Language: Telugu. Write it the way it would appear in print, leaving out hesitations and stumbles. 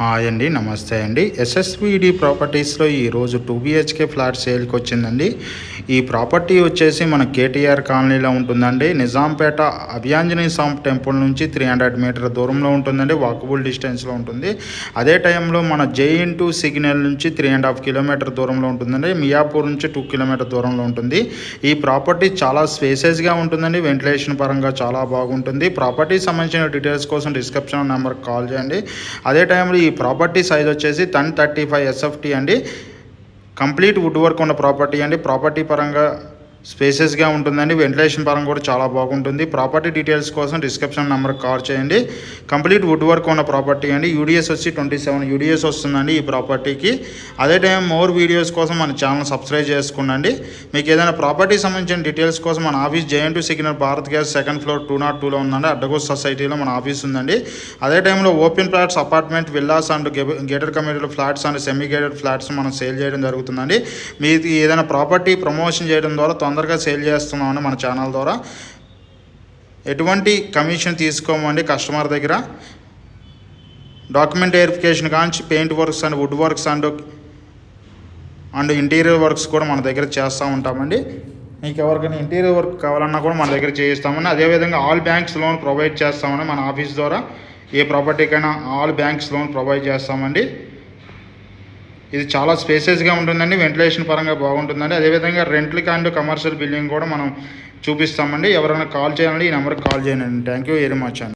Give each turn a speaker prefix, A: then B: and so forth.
A: హాయ్ అండి, నమస్తే అండి. ఎస్ఎస్విడి ప్రాపర్టీస్లో ఈరోజు 2 BHK ఫ్లాట్ సేల్కి వచ్చిందండి. ఈ ప్రాపర్టీ వచ్చేసి మన కేటీఆర్ కాలనీలో ఉంటుందండి. నిజాంపేట అభియాంజనేయ స్వామి టెంపుల్ నుంచి 300 మీటర్ దూరంలో ఉంటుందండి. వాకబుల్ డిస్టెన్స్లో ఉంటుంది. అదే టైంలో మన జేఎన్2 సిగ్నల్ నుంచి 3.5 కిలోమీటర్ దూరంలో ఉంటుందండి. మియాపూర్ నుంచి 2 కిలోమీటర్ దూరంలో ఉంటుంది. ఈ ప్రాపర్టీ చాలా స్పేసెస్గా ఉంటుందండి. వెంటిలేషన్ పరంగా చాలా బాగుంటుంది. ప్రాపర్టీ సంబంధించిన డీటెయిల్స్ కోసం డిస్క్రిప్షన్ నెంబర్కి కాల్ చేయండి. అదే టైంలో ఈ ప్రాపర్టీ సైజ్ వచ్చేసి 1035 SFT అండి. కంప్లీట్ వుడ్ వర్క్ ఉన్న ప్రాపర్టీ అండి. ప్రాపర్టీ పరంగా స్పేసెస్గా ఉంటుందండి. వెంటిలేషన్ పరంగా కూడా చాలా బాగుంటుంది. ప్రాపర్టీ డీటెయిల్స్ కోసం డిస్క్రిప్షన్ నెంబర్కి కాల్ చేయండి. కంప్లీట్ వుడ్ వర్క్ ఉన్న ప్రాపర్టీ అండి. యూడిఎస్ వచ్చి 27 యూడిఎస్ వస్తుందండి ఈ ప్రాపర్టీకి. అదే టైం మోర్ వీడియోస్ కోసం మన ఛానల్ సబ్స్క్రైబ్ చేసుకోండి. మీకు ఏదైనా ప్రాపర్టీ సంబంధించిన డీటెయిల్స్ కోసం మన ఆఫీస్ జేఎన్2 signal Bharat gas 2nd floor 202లో ఉందండి. అడ్డగోస్ సొసైటీలో మన ఆఫీస్ ఉందండి. అదే టైంలో open flats, apartment, villas and gated community flats and semi gated flats మనం సేల్ చేయడం జరుగుతుందండి. మీకు ఏదైనా ప్రాపర్టీ ప్రమోషన్ చేయడం ద్వారా తొందరగా సేల్ చేస్తున్నామని మన ఛానల్ ద్వారా. ఎటువంటి కమిషన్ తీసుకోమండి కస్టమర్ దగ్గర. డాక్యుమెంట్ వెరిఫికేషన్ కానీ paint works and wood works and interior works కూడా మన దగ్గర చేస్తూ ఉంటామండి. మీకు ఎవరికైనా ఇంటీరియర్ వర్క్ కావాలన్నా కూడా మన దగ్గర చేయిస్తామండి. అదేవిధంగా ఆల్ బ్యాంక్స్ లోన్ ప్రొవైడ్ చేస్తామని మన ఆఫీస్ ద్వారా. ఏ ప్రాపర్టీకైనా ఆల్ బ్యాంక్స్ లోన్ ప్రొవైడ్ చేస్తామండి. ఇది చాలా స్పేసెస్గా ఉంటుందండి. వెంటిలేషన్ పరంగా బాగుంటుందండి. అదేవిధంగా రెంట్లకి అండ్ కమర్షియల్ బిల్డింగ్ కూడా మనం చూపిస్తామండి. ఎవరైనా కాల్ చేయాలంటే ఈ నెంబర్కి కాల్ చేయండి. థ్యాంక్ యూ వెరీ మచ్ అండి.